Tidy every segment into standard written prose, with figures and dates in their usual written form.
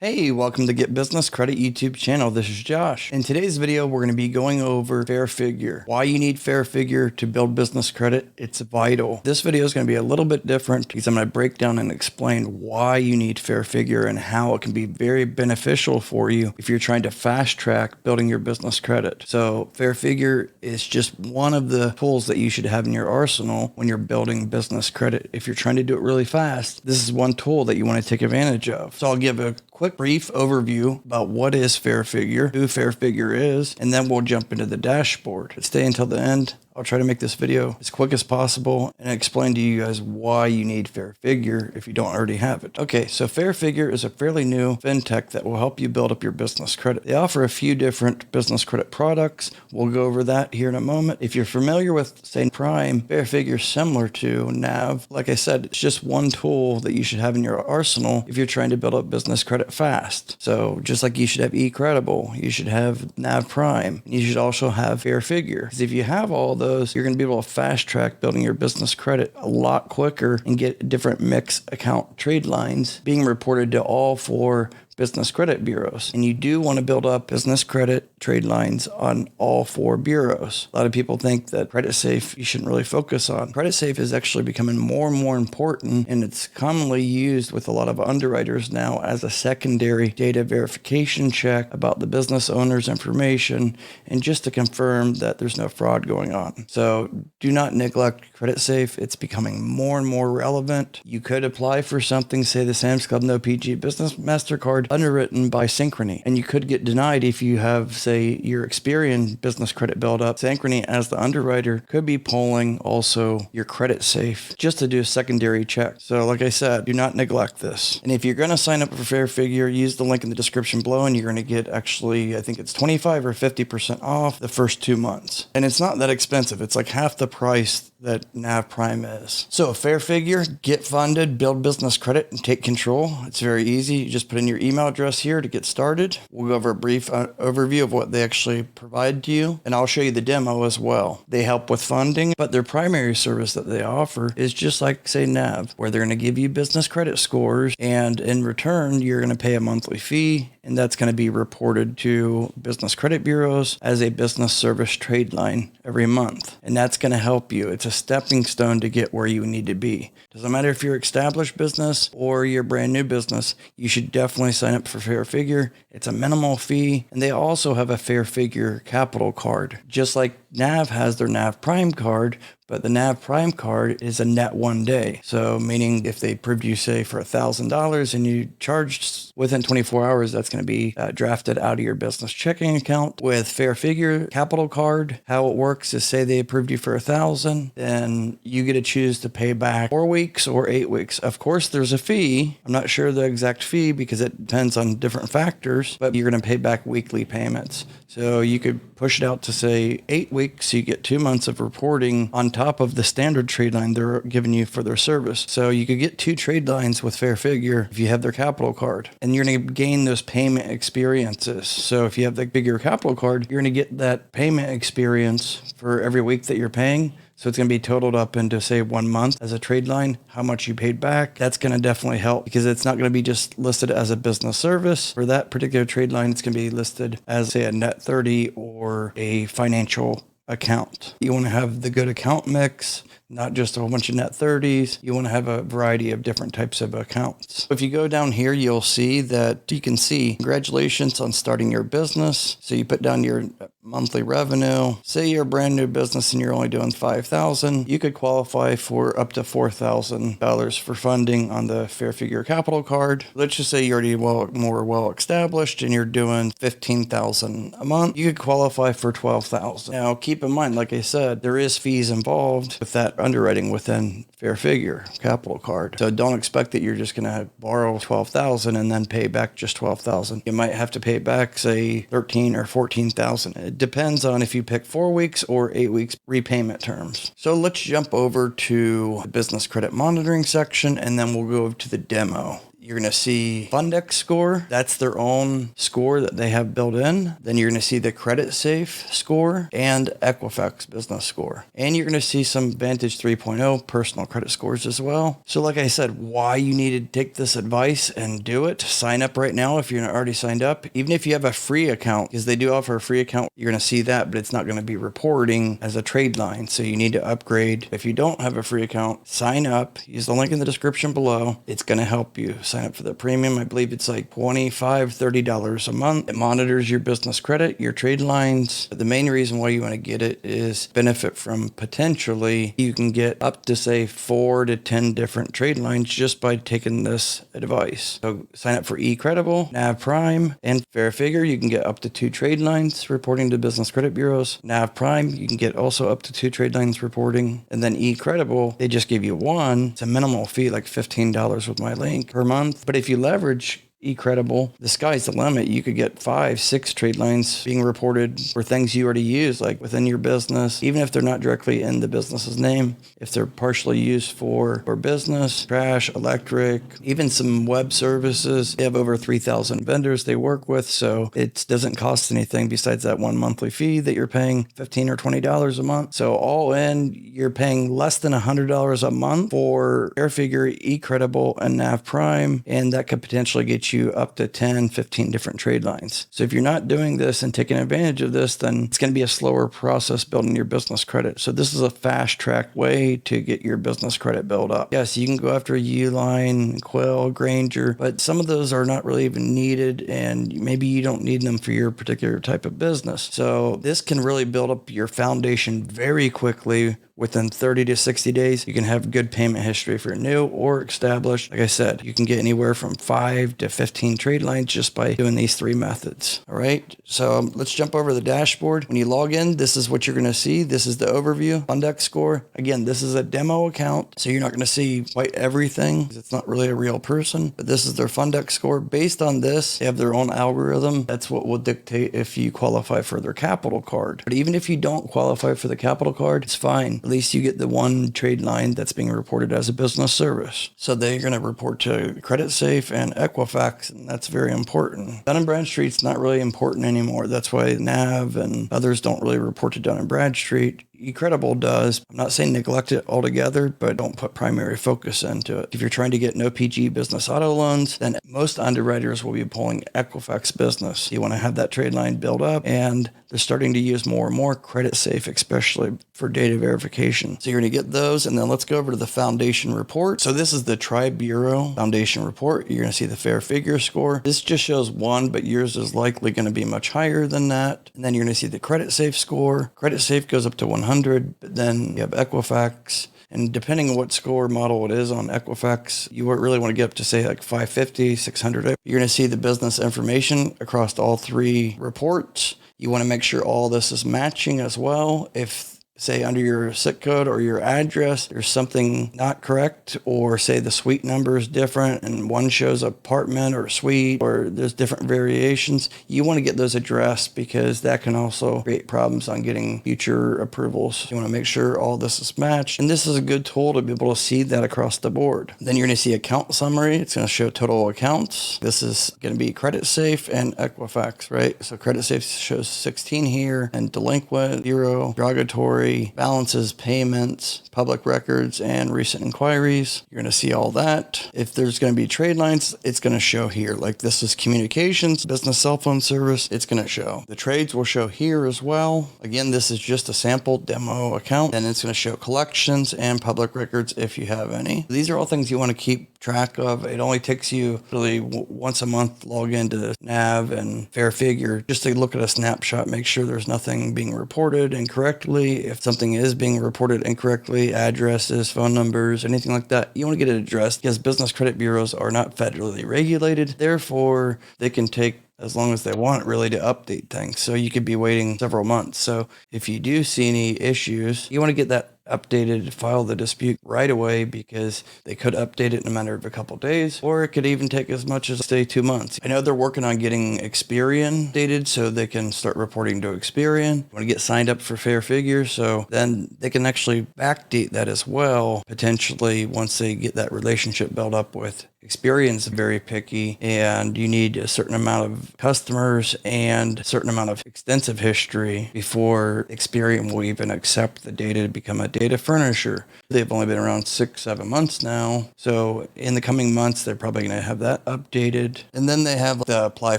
Hey, welcome to Get Business Credit YouTube channel. This is Josh. In today's video, we're going to be going over Fair Figure. Why you need Fair Figure to build business credit. It's vital. This video is going to be a little bit different because I'm going to break down and explain why you need Fair Figure and how it can be very beneficial for you if you're trying to fast track building your business credit. So Fair Figure is just one of the tools that you should have in your arsenal when you're building business credit. If you're trying to do it really fast, this is one tool that you want to take advantage of. So I'll give a quick brief overview about what is Fair Figure, who Fair Figure is, and then we'll jump into the dashboard. Stay until the end. I'll try to make this video as quick as possible and explain to you guys why you need Fair Figure if you don't already have it. Okay, so Fair Figure is a fairly new fintech that will help you build up your business credit. They offer a few different business credit products. We'll go over that here in a moment. If you're familiar with, say, Prime, Fair Figure is similar to NAV. Like I said, it's just one tool that you should have in your arsenal if you're trying to build up business credit fast. So just like you should have eCredible, you should have NAV Prime, and you should also have Fair Figure. Because if you have all those, you're going to be able to fast track building your business credit a lot quicker and get different mix account trade lines being reported to all four business credit bureaus. And you do want to build up business credit trade lines on all four bureaus. A lot of people think that Credit Safe you shouldn't really focus on. Credit Safe is actually becoming more and more important, and it's commonly used with a lot of underwriters now as a secondary data verification check about the business owner's information and just to confirm that there's no fraud going on. So do not neglect Credit Safe. It's becoming more and more relevant. You could apply for something, say the Sam's Club No PG Business MasterCard underwritten by Synchrony, and you could get denied if you have, say, your Experian business credit build up. Synchrony, as the underwriter, could be pulling also your Credit Safe just to do a secondary check. So like I said, do not neglect this. And if you're going to sign up for Fair Figure, use the link in the description below and you're going to get actually, I think it's 25 or 50% off the first 2 months. And it's not that expensive. It's like half the price that NAV Prime is. So Fair Figure, get funded, build business credit, and take control. It's very easy. You just put in your email address here to get started. We'll go over a brief overview of what they actually provide to you, and I'll show you the demo as well. They help with funding, but their primary service that they offer is just like, say, NAV, where they're going to give you business credit scores, and in return, you're going to pay a monthly fee, and that's going to be reported to business credit bureaus as a business service trade line every month. And that's going to help you. It's a stepping stone to get where you need to be. Doesn't matter if you're established business or you're brand new business, you should definitely sign up for Fair Figure. It's a minimal fee, and they also have a Fair Figure capital card. Just like NAV has their NAV Prime card, but the NAV Prime card is a net 1 day. So meaning if they approved you, say, for $1,000 and you charged within 24 hours, that's going to be drafted out of your business checking account. With Fair Figure capital card, how it works is, say they approved you for $1,000, then you get to choose to pay back 4 weeks or 8 weeks. Of course, there's a fee. I'm not sure the exact fee because it depends on different factors, but you're going to pay back weekly payments. So you could push it out to, say, 8 weeks. So you get 2 months of reporting on top of the standard trade line they're giving you for their service. So you could get 2 trade lines with Fair Figure if you have their capital card, and you're going to gain those payment experiences. So if you have the bigger capital card, you're going to get that payment experience for every week that you're paying. So it's going to be totaled up into, say, 1 month as a trade line, how much you paid back. That's going to definitely help because it's not going to be just listed as a business service. For that particular trade line, it's going to be listed as, say, a net 30 or a financial account. You want to have the good account mix, not just a whole bunch of net 30s. You want to have a variety of different types of accounts. If you go down here, you'll see that you can see, congratulations on starting your business. So you put down your monthly revenue. Say you're a brand new business and you're only doing $5,000. You could qualify for up to $4,000 for funding on the Fair Figure capital card. Let's just say you're already more well established and you're doing $15,000 a month. You could qualify for $12,000. Now, keep in mind, like I said, there is fees involved with that underwriting within Fair Figure capital card. So don't expect that you're just going to borrow $12,000 and then pay back just $12,000. You might have to pay back, say, $13,000 or $14,000. It depends on if you pick 4 weeks or 8 weeks repayment terms. So let's jump over to the business credit monitoring section, and then we'll go to the demo. you're going to see Fundex score. That's their own score that they have built in. Then you're going to see the Credit Safe score and Equifax business score. And you're going to see some Vantage 3.0 personal credit scores as well. So like I said, why you need to take this advice and do it, sign up right now if you're not already signed up. Even if you have a free account, because they do offer a free account, you're going to see that, but it's not going to be reporting as a trade line. So you need to upgrade. If you don't have a free account, sign up. Use the link in the description below. It's going to help you sign up for the premium. I believe it's like $25, $30 a month. It monitors your business credit, your trade lines. But the main reason why you want to get it is benefit from potentially you can get up to say 4 to 10 different trade lines just by taking this advice. So sign up for eCredible, Nav Prime, and Fair Figure. You can get up to 2 trade lines reporting to business credit bureaus. Nav Prime, you can get also up to 2 trade lines reporting. And then eCredible, they just give you one. It's a minimal fee, like $15 with my link per month. But if you leverage eCredible, the sky's the limit. You could get 5, 6 trade lines being reported for things you already use, like within your business, even if they're not directly in the business's name, if they're partially used for business, trash, electric, even some web services. They have over 3,000 vendors they work with, so it doesn't cost anything besides that one monthly fee that you're paying $15 or $20 a month. So all in, you're paying less than $100 a month for Fair Figure, eCredible, and Nav Prime, and that could potentially get you up to 10, 15 different trade lines. So if you're not doing this and taking advantage of this, then it's going to be a slower process building your business credit. So this is a fast track way to get your business credit built up. Yes, you can go after Uline, Quill, Granger, but some of those are not really even needed, and maybe you don't need them for your particular type of business. So this can really build up your foundation very quickly. Within 30 to 60 days, you can have good payment history if you're new or established. Like I said, you can get anywhere from 5 to 15 trade lines just by doing these 3 methods. All right. So let's jump over to the dashboard. When you log in, this is what you're going to see. This is the overview. Fundex score. Again, this is a demo account, so you're not going to see quite everything. It's not really a real person, but this is their Fundex score. Based on this, they have their own algorithm. That's what will dictate if you qualify for their capital card. But even if you don't qualify for the capital card, it's fine. At least you get the one trade line that's being reported as a business service. So they're going to report to Credit Safe and Equifax, and that's very important. Dun & Bradstreet's not really important anymore. That's why Nav and others don't really report to Dun & Bradstreet. eCredible does. I'm not saying neglect it altogether, but don't put primary focus into it. If you're trying to get no PG business auto loans, then most underwriters will be pulling Equifax business. You want to have that trade line build up, and they're starting to use more and more Credit Safe, especially for data verification. So you're going to get those, and then let's go over to the foundation report. So this is the Tri-Bureau Foundation report. You're going to see the Fair Figure score. This just shows one, but yours is likely going to be much higher than that. And then you're going to see the Credit Safe score. Credit Safe goes up to 100, but then you have Equifax. And depending on what score model it is on Equifax, you really want to get up to say like 550, 600. You're going to see the business information across all 3 reports. You want to make sure all this is matching as well. If say under your SIC code or your address, there's something not correct, or say the suite number is different and one shows apartment or suite, or there's different variations, you want to get those addressed because that can also create problems on getting future approvals. You want to make sure all this is matched. And this is a good tool to be able to see that across the board. Then you're going to see account summary. It's going to show total accounts. This is going to be Credit Safe and Equifax, right? So Credit Safe shows 16 here, and delinquent, 0, derogatory, balances, payments, public records, and recent inquiries. You're going to see all that. If there's going to be trade lines, it's going to show here. Like this is communications, business cell phone service. It's going to show. The trades will show here as well. Again, this is just a sample demo account. And it's going to show collections and public records if you have any. These are all things you want to keep track of. It only takes you really once a month, log into Nav and Fair Figure just to look at a snapshot, make sure there's nothing being reported incorrectly. If something is being reported incorrectly, addresses, phone numbers, anything like that, you want to get it addressed, because business credit bureaus are not federally regulated. Therefore, they can take as long as they want really to update things. So you could be waiting several months. So if you do see any issues, you want to get that updated, file the dispute right away, because they could update it in a matter of a couple of days, or it could even take as much as, say, 2 months. I know they're working on getting Experian dated so they can start reporting to Experian. You want to get signed up for Fair Figure, so then they can actually backdate that as well, potentially once they get that relationship built up with Experian is very picky, and you need a certain amount of customers and a certain amount of extensive history before Experian will even accept the data to become a data furnisher. They've only been around 6-7 months now. So in the coming months, they're probably going to have that updated. And then they have the apply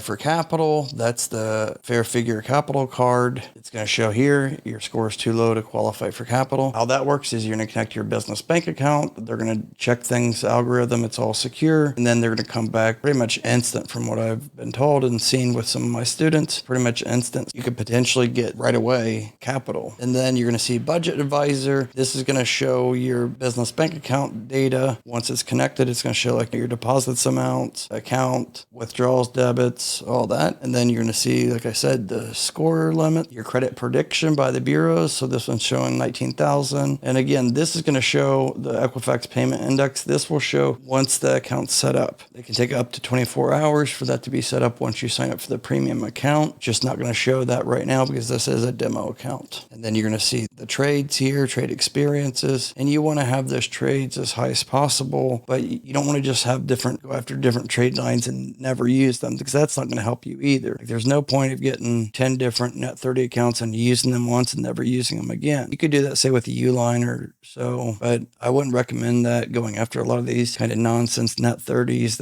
for capital. That's the Fair Figure capital card. It's going to show here your score is too low to qualify for capital. How that works is you're going to connect your business bank account. They're going to check things, algorithm, it's all secure. And then they're going to come back pretty much instant from what I've been told and seen with some of my students, pretty much instant. You could potentially get right away capital. And then you're going to see budget advisor. This is going to show your business bank account data. Once it's connected, it's going to show like your deposits amounts, account, withdrawals, debits, all that. And then you're going to see, like I said, the score limit, your credit prediction by the bureaus. So this one's showing 19,000. And again, this is going to show the Equifax payment index. This will show once the account's set up. It can take up to 24 hours for that to be set up once you sign up for the premium account. Just not going to show that right now because this is a demo account. And then you're going to see the trades here, trade experiences, and you want to have those trades as high as possible, but you don't want to just have go after different trade lines and never use them because that's not going to help you either. Like, there's no point of getting 10 different net 30 accounts and using them once and never using them again. You could do that, say, with a Uline or so, but I wouldn't recommend that going after a lot of these kind of nonsense net 30s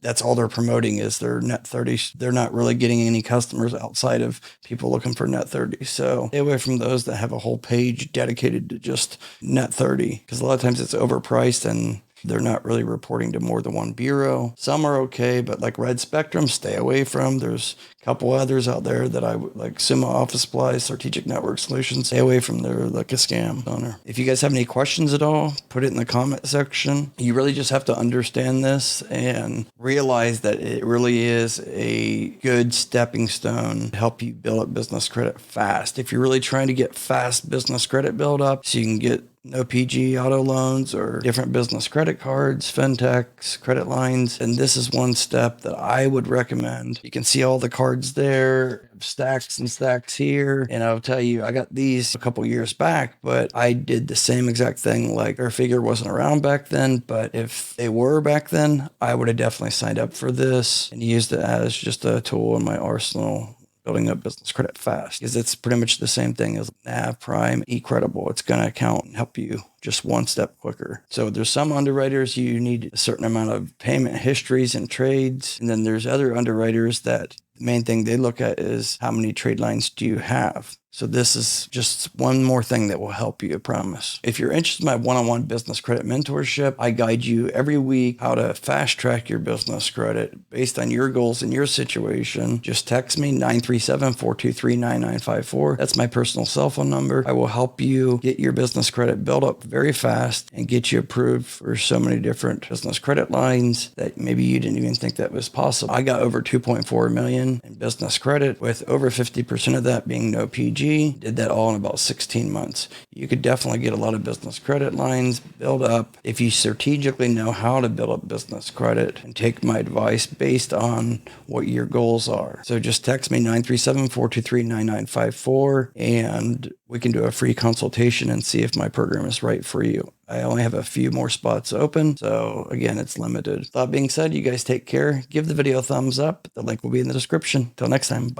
that's all they're promoting is their net 30s. They're not really getting any customers outside of people looking for net 30. So stay away from those that have a whole page dedicated to just net 30 because a lot of times it's overpriced and they're not really reporting to more than one bureau. Some are okay, but like Red Spectrum, stay away from. There's a couple others out there that I would like Sumo Office Supplies, Strategic Network Solutions. Stay away from. They're like a scam owner. If you guys have any questions at all, put it in the comment section. You really just have to understand this and realize that it really is a good stepping stone to help you build up business credit fast. If you're really trying to get fast business credit build up so you can get no PG auto loans or different business credit cards, fintechs, credit lines. And this is one step that I would recommend. You can see all the cards there, stacks and stacks here. And I'll tell you, I got these a couple years back, but I did the same exact thing. Like Fair Figure wasn't around back then, but if they were back then, I would have definitely signed up for this and used it as just a tool in my arsenal. Building up business credit fast because it's pretty much the same thing as NAV, Prime, eCredible. It's going to account and help you just one step quicker. So there's some underwriters you need a certain amount of payment histories and trades. And then there's other underwriters that the main thing they look at is how many trade lines do you have? So this is just one more thing that will help you, I promise. If you're interested in my one-on-one business credit mentorship, I guide you every week how to fast track your business credit based on your goals and your situation. Just text me 937-423-9954. That's my personal cell phone number. I will help you get your business credit built up very fast and get you approved for so many different business credit lines that maybe you didn't even think that was possible. I got over 2.4 million in business credit with over 50% of that being no PG. Did that all in about 16 months. You could definitely get a lot of business credit lines built up if you strategically know how to build up business credit and take my advice based on what your goals are. So just text me 937-423-9954 and we can do a free consultation and see if my program is right for you. I only have a few more spots open. So again, it's limited. That being said, you guys take care. Give the video a thumbs up. The link will be in the description. Till next time. Bye.